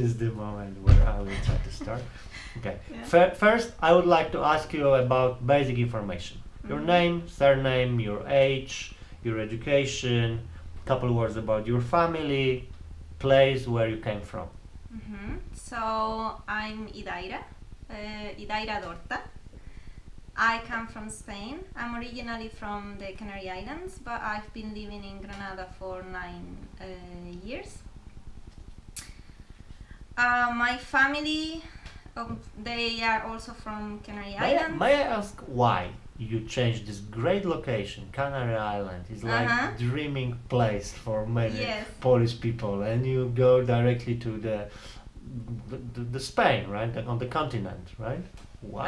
is the moment where I will try to start. Okay. Yeah. First, I would like to ask you about basic information. Your name, surname, your age, your education, couple words about your family, place where you came from. So I'm Idaira Dorta. I come from Spain. I'm originally from the Canary Islands, but I've been living in Granada for 9 years. My family, they are also from Canary Islands. May I ask why you changed this great location, Canary Island? It's like dreaming place for many Polish people, and you go directly to the Spain, right? On the continent, right? Why?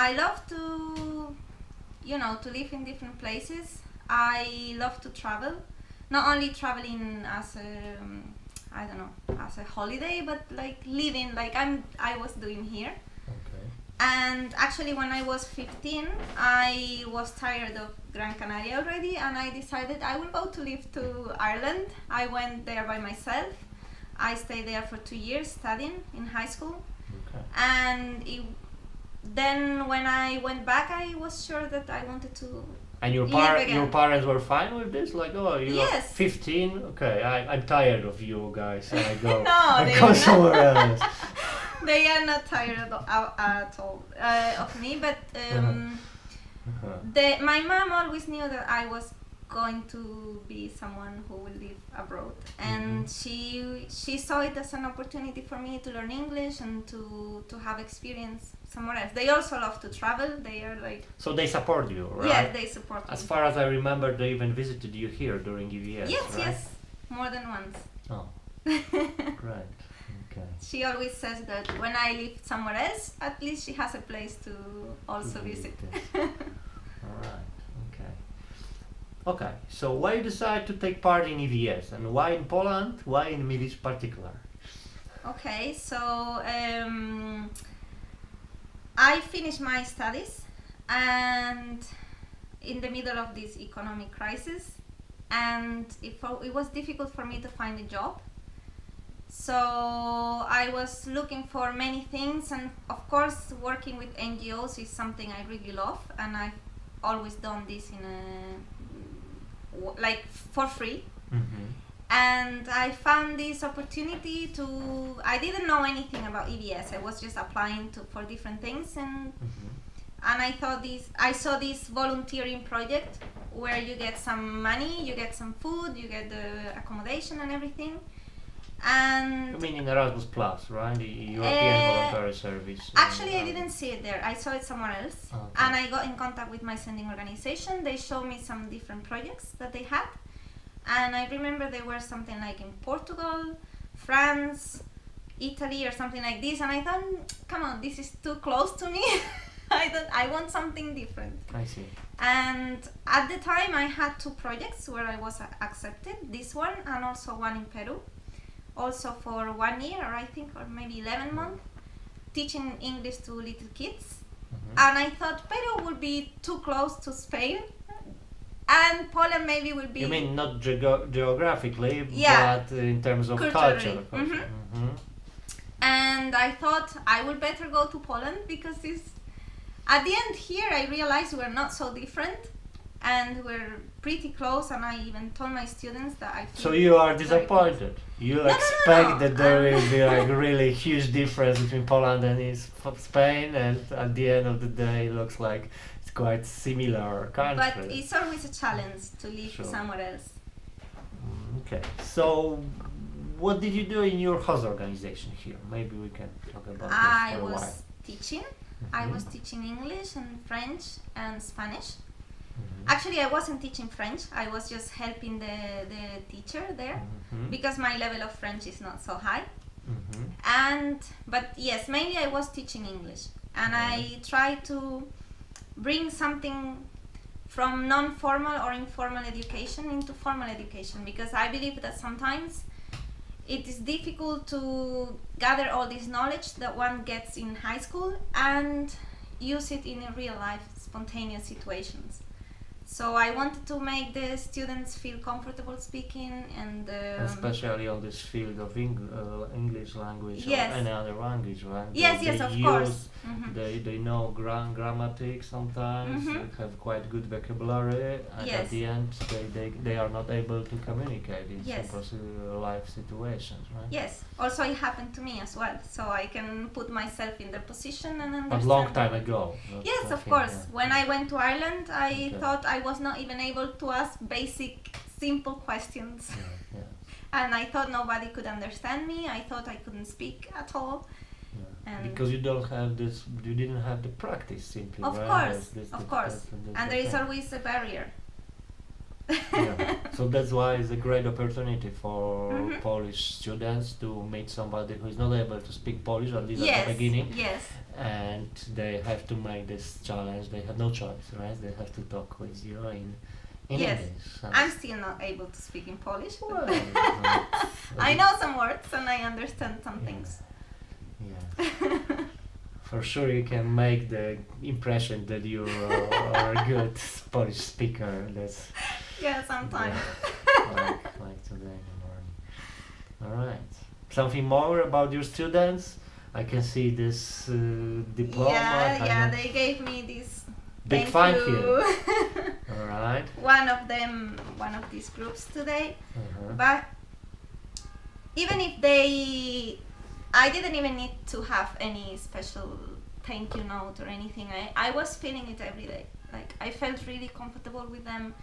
I love to, to live in different places. I love to travel, not only traveling as as a holiday, but like living, like I was doing here. Okay. And actually, when I was 15, I was tired of Gran Canaria already, and I decided I will go to live to Ireland. I went there by myself. I stayed there for 2 years studying in high school. Okay. And then when I went back, I was sure that I wanted to. And your parents were fine with this? Like, oh, you're 15? Okay, I'm tired of you guys, and I go, I go somewhere else. They are not tired at all of me, but my mom always knew that I was going to be someone who will live abroad, and she saw it as an opportunity for me to learn English and to have experience somewhere else. They also love to travel. They are like... So they support you, right? Yes, they support me. As far as I remember, they even visited you here during EVS, Yes, right? yes, more than once. Oh, great. Okay. She always says that when I live somewhere else, at least she has a place to also visit. All right. Okay, so why you decide to take part in EVS, and why in Poland? Why in Milic particular? Okay, so I finished my studies, and in the middle of this economic crisis, and it was difficult for me to find a job. So I was looking for many things, and of course working with NGOs is something I really love, and I've always done this like for free. And I found this opportunity I didn't know anything about EVS. I was just applying for different things, and I saw this volunteering project where you get some money, you get some food, you get the accommodation and everything. And you mean in Erasmus Plus, right? The European Voluntary Service. Actually, I didn't see it there. I saw it somewhere else. Okay. And I got in contact with my sending organization. They showed me some different projects that they had. And I remember there were something like in Portugal, France, Italy, or something like this. And I thought, come on, this is too close to me. I want something different. I see. And at the time, I had 2 projects where I was accepted. This one and also one in Peru. Also for 1 year, or maybe 11 months, teaching English to little kids. And I thought Peru would be too close to Spain, and Poland maybe will be... You mean not geographically, but in terms of culture. And I thought I would better go to Poland, because at the end here I realized we're not so different, and we're pretty close, and I even told my students that I feel... So you are disappointed? You expect that there will be like really huge difference between Poland and Spain, and at the end of the day it looks like it's quite similar country. But it's always a challenge to live somewhere else. Okay, so what did you do in your host organization here? Maybe we can talk about this for a while. I was teaching. I was teaching English and French and Spanish. Actually, I wasn't teaching French. I was just helping the teacher there, because my level of French is not so high. But yes, mainly I was teaching English, and I tried to bring something from non-formal or informal education into formal education, because I believe that sometimes it is difficult to gather all this knowledge that one gets in high school and use it in real life, spontaneous situations. So I wanted to make the students feel comfortable speaking, and especially on this field of English language, yes, or any other language, right? Yes, yes, of course. They know grammatic sometimes, they have quite good vocabulary, and yes, at the end they are not able to communicate in yes, simple life situations, right? Yes, also it happened to me as well, so I can put myself in their position and understand. But long time ago. Yes, of course. Yeah. When I went to Ireland, I thought I was not even able to ask basic, simple questions. Yeah, yeah. And I thought nobody could understand me. I thought I couldn't speak at all. Yeah. Because you didn't have the practice simply, of right? Course, of course. And there is always a barrier. Yeah. So that's why it's a great opportunity for Polish students to meet somebody who is not able to speak Polish, at least at the beginning. Yes. And they have to make this challenge. They have no choice, right? They have to talk with you in yes. English. I'm still not able to speak in Polish. Well, I know some words and I understand some things. Yeah. For sure you can make the impression that you are a good Polish speaker. That's sometimes. Yeah, like today in the morning. Alright. Something more about your students? I can see this diploma. Yeah, they gave me this. Big thank you. Alright. One of these groups today. But even if I didn't even need to have any special thank you note or anything. I was feeling it every day. Like I felt really comfortable with them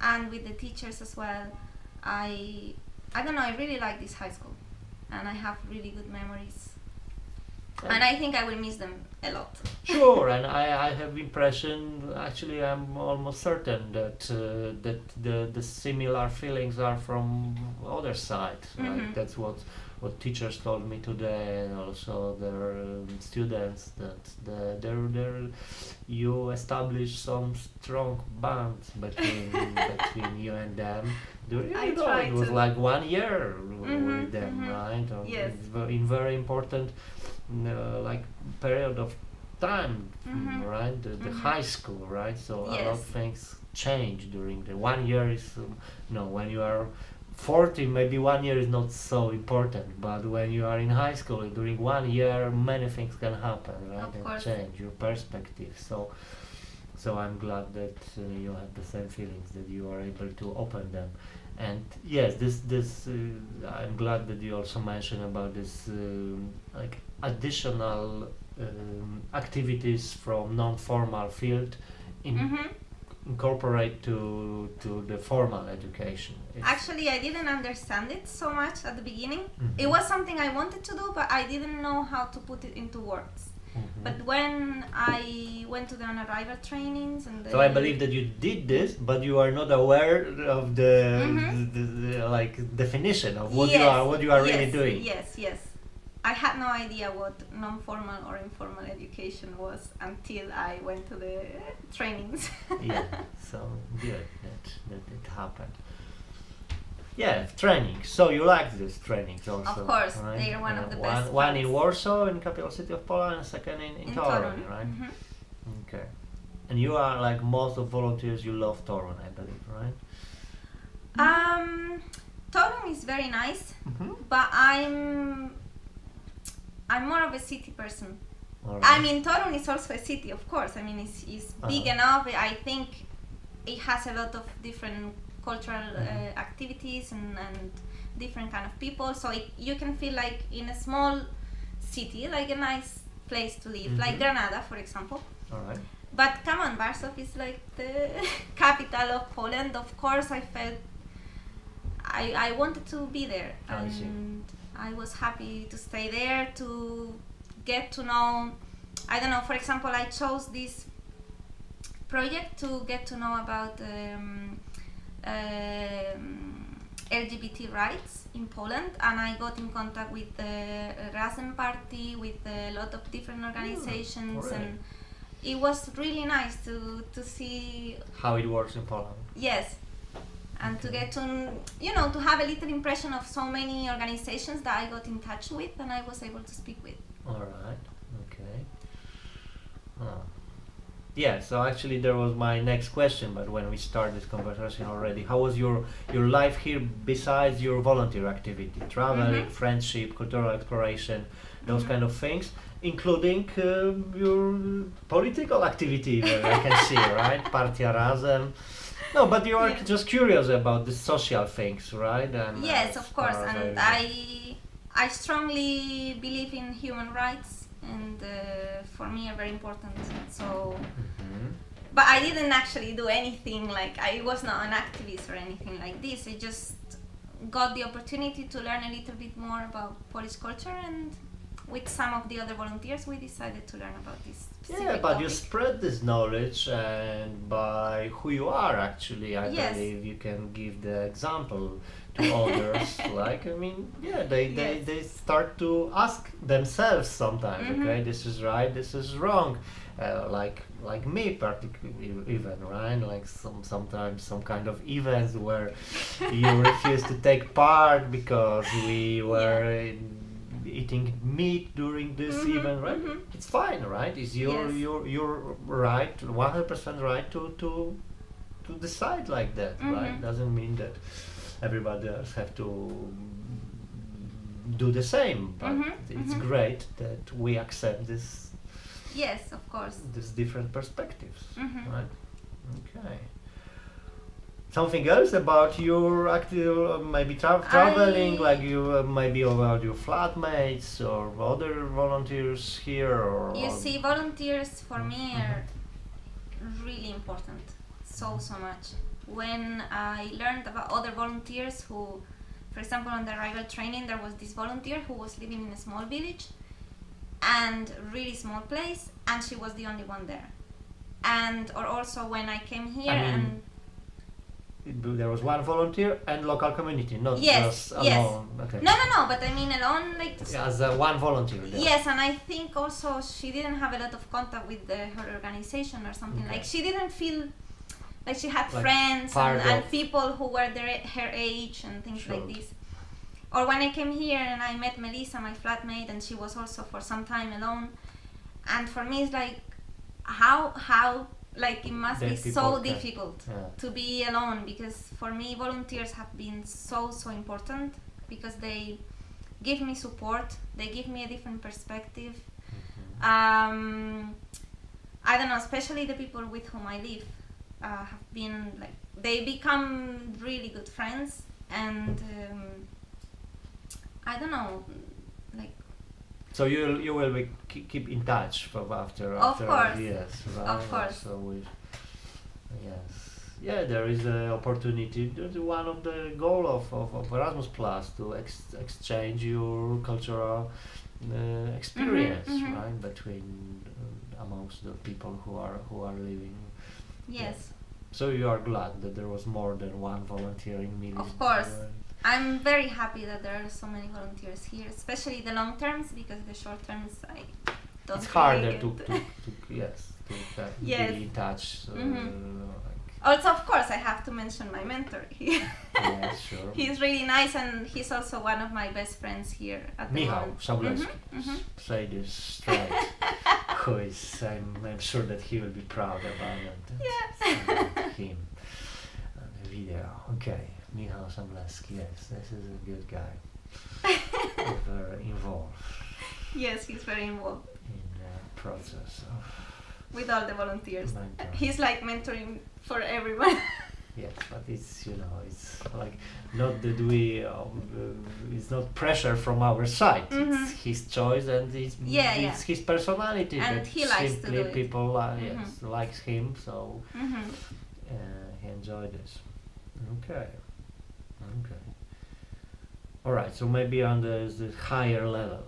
and with the teachers as well. I don't know, I really like this high school and I have really good memories. And I think I will miss them a lot. Sure, and I have impression, actually I'm almost certain that the similar feelings are from other side. Right? That's what teachers told me today, and also their students, that you establish some strong bonds between you and them. It was like 1 year with them, right? Yes. In very important like period of time, right? The high school, right? So a lot of things change during the 1 year. Is when you are 40, maybe 1 year is not so important, but when you are in high school during 1 year, many things can happen, right? And change your perspective. So I'm glad that you have the same feelings, that you are able to open them. And yes, this I'm glad that you also mentioned about this like additional activities from non-formal field incorporate to the formal education. Actually, I didn't understand it so much at the beginning. It was something I wanted to do, but I didn't know how to put it into words. But when I went to the on-arrival trainings and so I believe that you did this, but you are not aware of the like definition of what you are really doing. Yes. I had no idea what non-formal or informal education was until I went to the trainings. Yeah, so good that it happened. Yeah, training. So you like these trainings also? Of course, right? they are one of the best. One in Warsaw, in capital city of Poland, and second in Toruń, right? Okay. And you are like most of volunteers. You love Toruń, I believe, right? Toruń is very nice, but I'm more of a city person. Right. I mean, Toruń is also a city, of course. I mean, it's big enough. I think it has a lot of different cultural activities and different kind of people, so you can feel like in a small city, like a nice place to live, like Granada, for example. All right. But come on, Warsaw is like the capital of Poland. Of course, I felt I wanted to be there, and I was happy to stay there to get to know. I don't know. For example, I chose this project to get to know about LGBT rights in Poland, and I got in contact with the Razem party, with a lot of different organizations, and it was really nice to see how it works in Poland. Yes, and to get to to have a little impression of so many organizations that I got in touch with and I was able to speak with. All right. Okay. Yeah, so actually there was my next question, but when we started this conversation already, how was your life here besides your volunteer activity, traveling, friendship, cultural exploration, those kind of things, including your political activity, that I can see, right? Partia Razem. No, but you are just curious about the social things, right? And yes, of course, and I strongly believe in human rights, and for me are very important. So, but I didn't actually do anything like, I was not an activist or anything like this. I just got the opportunity to learn a little bit more about Polish culture, and with some of the other volunteers we decided to learn about this. Yeah, but you spread this knowledge, and by who you are actually, I believe you can give the example to others. Like, I mean, they start to ask themselves sometimes, okay, this is right, this is wrong. Like me particularly, even, right? Like sometimes some kind of events where you refuse to take part because we were eating meat during this event, right? It's fine, right? It's your right, 100% right to decide like that, right? Doesn't mean that everybody else have to do the same, but it's great that we accept this. Yes, of course. These different perspectives, right? Okay. Something else about your active, maybe traveling, like you maybe about your flatmates or other volunteers here, or you see, volunteers for me are really important, so much. When I learned about other volunteers who, for example, on the arrival training, there was this volunteer who was living in a small village and really small place, and she was the only one there. And or also when I came here, there was one volunteer and local community, not just alone. Yes. Okay. No, but I mean alone, like as one volunteer. There. Yes, and I think also she didn't have a lot of contact with her organization or something. Like she didn't feel like she had friends and people who were her age and things like this. Or when I came here and I met Melissa, my flatmate, and she was also for some time alone. And for me, it's like how like it must be so difficult to be alone, because for me volunteers have been so important, because they give me support, they give me a different perspective. I don't know, especially the people with whom I live have been like, they become really good friends, and I don't know, like. So you will keep in touch after of course. Yes, right? Of course. So there is an opportunity. One of the goal of Erasmus Plus to exchange your cultural experience, right, between amongst the people who are living. Yes. So you are glad that there was more than one volunteering meeting. Of course. I'm very happy that there are so many volunteers here, especially the long terms, because the short terms I don't. It's harder to be in touch. So, also, of course, I have to mention my mentor here. Yeah, sure. He's really nice, and he's also one of my best friends here at the moment. Szablewski. Say this straight. Who is? I'm sure that he will be proud about it. Yes. Him. The video. Okay. Michał Szablewski, yes, this is a good guy. Very involved. Yes, he's very involved. In the process of. With all the volunteers. He's like mentoring for everyone. Yes, but it's, it's like not that we, it's not pressure from our side. It's his choice, and it's his personality. And that he likes to do it. People likes him, so he enjoyed this. Okay. All right. So maybe on the higher level,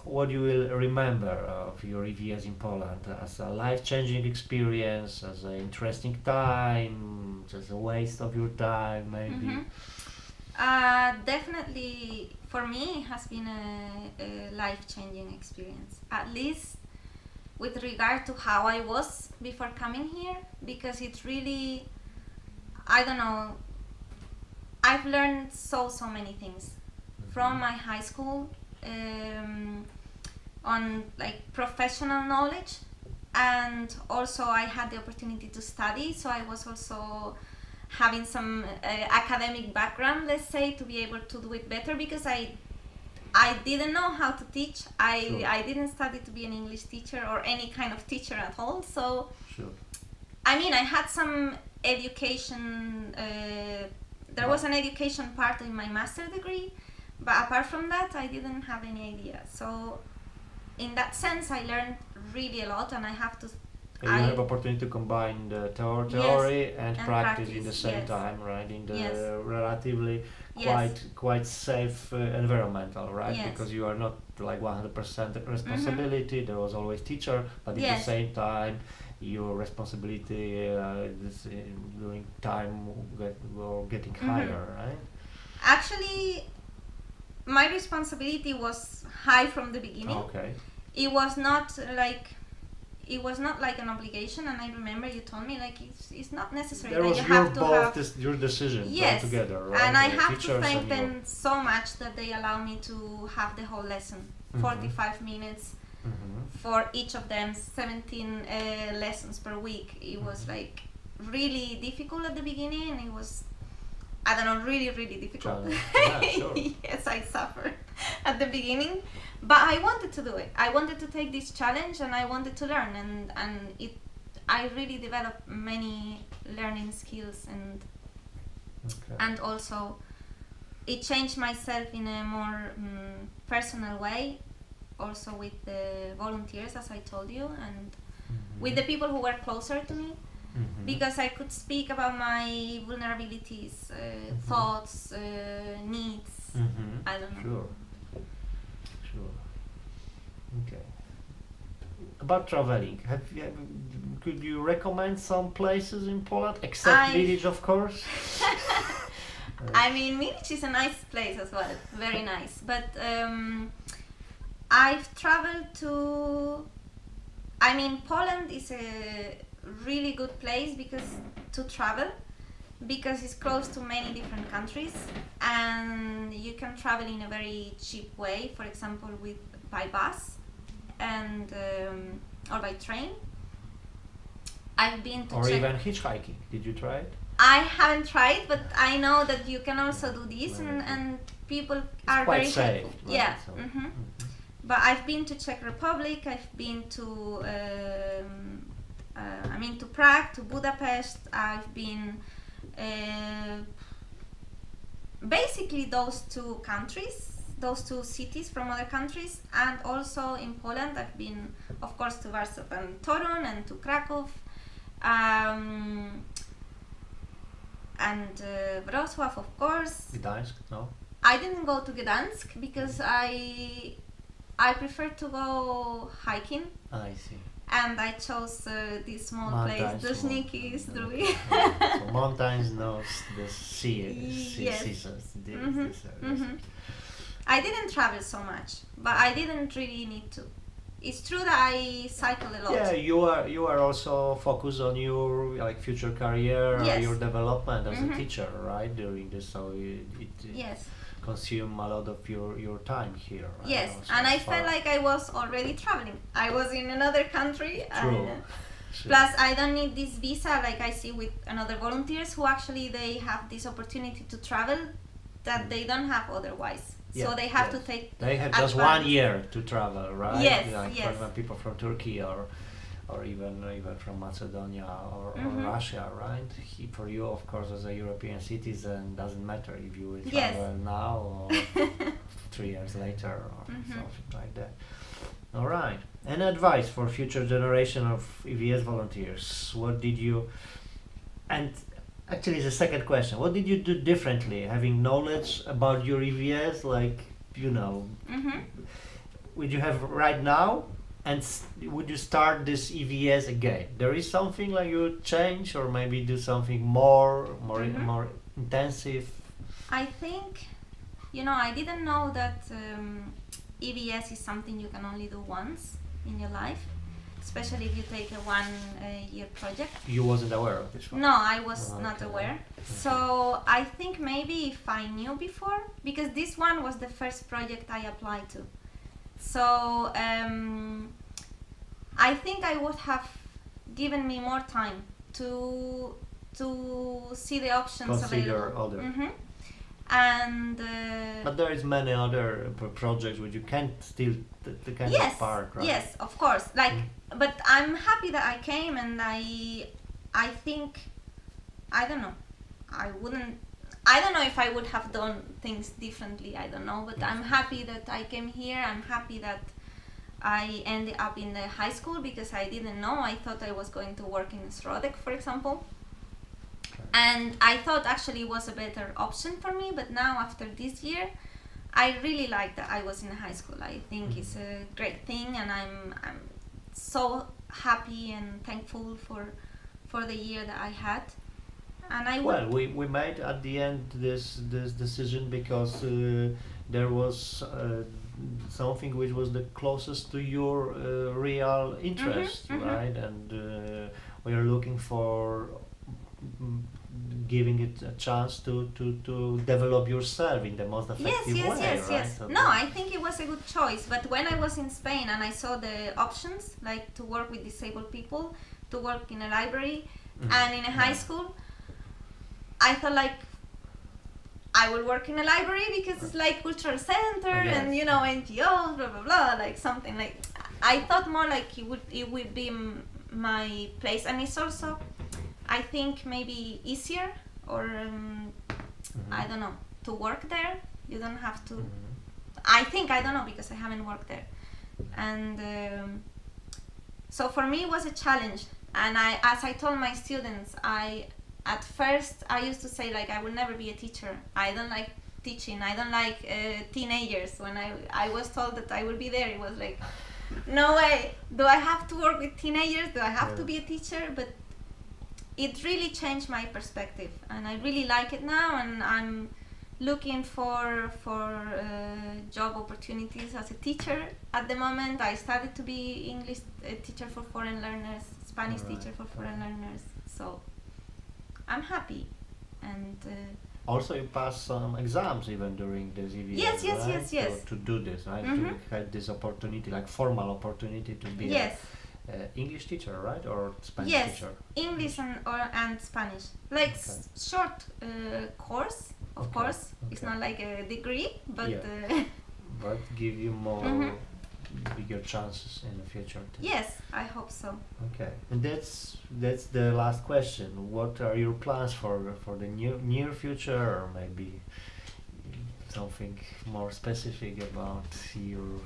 what you will remember of your EVS in Poland as a life-changing experience, as an interesting time, just a waste of your time, maybe. Definitely, for me, it has been a life-changing experience. At least with regard to how I was before coming here, because it's really, I don't know. I've learned so many things from my high school on like professional knowledge, and also I had the opportunity to study, so I was also having some academic background, let's say, to be able to do it better, because I didn't know how to teach. I didn't study to be an English teacher or any kind of teacher at all, so I mean, I had some education, there was an education part in my master's degree, but apart from that I didn't have any idea. So in that sense I learned really a lot, and I have to you have opportunity to combine the theory and practice in the same time, right? In the relatively quite safe environmental, right? Because you are not like 100% responsibility. There was always teacher, but at the same time, your responsibility during time getting higher, right? Actually, my responsibility was high from the beginning. Okay. It was not like an obligation, and I remember you told me like it's not necessary that you have to have your decision together, right? And I have to thank them so much that they allow me to have the whole lesson, 45 minutes for each of them, 17 lessons per week. It was like really difficult at the beginning, and it was, I don't know, really difficult. Yes, I suffered at the beginning, but I wanted to do it. I wanted to take this challenge, and I wanted to learn, and I really developed many learning skills, and also it changed myself in a more personal way, also with the volunteers, as I told you, and with the people who were closer to me. Because I could speak about my vulnerabilities, thoughts, needs. I don't know. Sure. Okay. About traveling, could you recommend some places in Poland, except Village, of course? I mean, Village is a nice place as well, very nice. But I've traveled to. I mean, Poland is a really good place to travel, because it's close to many different countries, and you can travel in a very cheap way, for example by bus and or by train. I've been to or even hitchhiking. Did you try it? I haven't tried, but I know that you can also do this, and people are very safe, helpful. right? So. But I've been to Czech Republic, I've been to to Prague, to Budapest. I've been basically those two countries, those two cities from other countries, and also in Poland I've been, of course, to Warsaw and Torun, and to Kraków, and Wrocław, of course. Gdańsk, no? I didn't go to Gdańsk because I prefer to go hiking. I see. And I chose this small place, Duszniki Zdrój. So mountains, no, the seasons. I didn't travel so much, but I didn't really need to. It's true that I cycle a lot. Yeah, you are also focused on your future career, your development as a teacher, right? During this, so it consume a lot of your time here. Right? Yes, also, and I felt like I was already traveling. I was in another country. True. Plus, I don't need this visa like I see with another volunteers who actually they have this opportunity to travel that they don't have otherwise. So they have to take. They have just 1 year to travel, right? Yes, For people from Turkey or even from Macedonia or Russia, right? For you, of course, as a European citizen, doesn't matter if you will travel now or 3 years later or something like that. All right. Any advice for future generation of EVS volunteers? What did you? And actually, the second question: what did you do differently, having knowledge about your EVS, would you have right now? And would you start this EVS again? There is something like you would change, or maybe do something more intensive? I think, I didn't know that EVS is something you can only do once in your life, especially if you take a 1 year project. You wasn't aware of this one? No, I was not aware. So I think maybe if I knew before, because this one was the first project I applied to. So I think I would have given me more time to see the options consider available. other. And but there is many other projects which you can't still yes, part, right? Yes, of course. Like, but I'm happy that I came, and I think, I don't know, I don't know if I would have done things differently, I don't know, but I'm happy that I came here. I'm happy that I ended up in the high school, because I didn't know. I thought I was going to work in Środek, for example. And I thought actually it was a better option for me, but now after this year, I really like that I was in high school. I think it's a great thing, and I'm so happy and thankful for the year that I had. And we made at the end this decision because there was something which was the closest to your real interest, right? And we are looking for giving it a chance to develop yourself in the most effective way, right? So no, I think it was a good choice. But when I was in Spain and I saw the options, like to work with disabled people, to work in a library, and in a high school, I thought like I will work in a library because it's like cultural center and NGOs, blah blah blah, like something like. I thought more like it would be my place, and it's also, I think, maybe easier, or I don't know, to work there. You don't have to. I think, I don't know, because I haven't worked there, and so for me it was a challenge. And as I told my students, at first I used to say like I will never be a teacher. I don't like teaching. I don't like teenagers. When I was told that I will be there, it was like, no way. Do I have to work with teenagers? Do I have to be a teacher? But it really changed my perspective, and I really like it now, and I'm looking for job opportunities as a teacher. At the moment, I started to be English teacher for foreign learners, Spanish teacher for foreign learners, so I'm happy. And also you passed some exams even during this EVS, yes. To do this, right? To have this opportunity, like formal opportunity to be English teacher, right? Or Spanish teacher? Yes, English and Spanish. Like short course, of course. It's not like a degree, but... but give you more bigger chances in the future too. Yes, I hope so. Okay, and that's the last question. What are your plans for the near future, or maybe something more specific about your...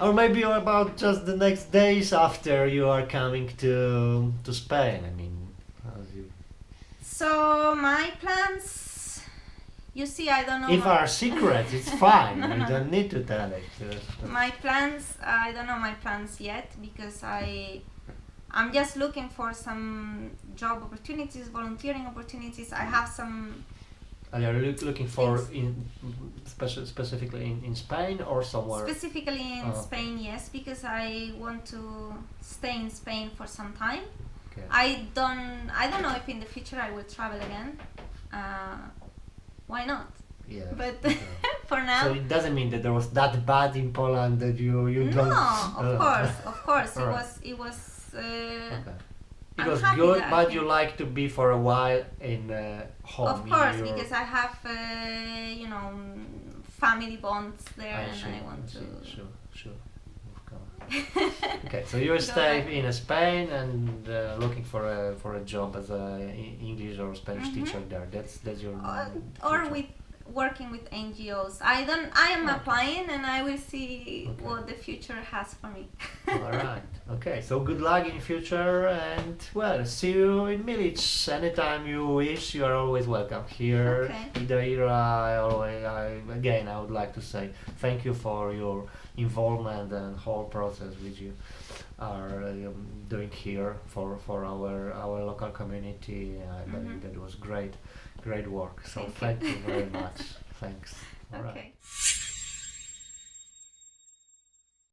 Or maybe about just the next days after you are coming to Spain. I mean, So my plans, you see, I don't know. If are secrets, it's fine. You don't need to tell it. My plans, I don't know my plans yet, because I'm just looking for some job opportunities, volunteering opportunities. I have some. Are you looking for specifically in Spain or somewhere? Specifically in Spain, yes, because I want to stay in Spain for some time. Okay. I don't know if in the future I will travel again. Why not? Yeah. But for now. So it doesn't mean that there was that bad in Poland that you don't. No, of course, it was. It was good, but you like to be for a while in home. Of course, because I have, family bonds there, and I want to. Sure. Okay, so you stay in Spain and looking for a job as a English or Spanish teacher there. That's your. Or with working with NGOs. I am applying, and I will see what the future has for me. All right. Okay. So good luck in future, and see you in Milic anytime you wish. You are always welcome here. Okay. Idaira, again, I would like to say thank you for your involvement and whole process which you are doing here for our local community. I believe that was great work. So thank you very much. Thanks. All right.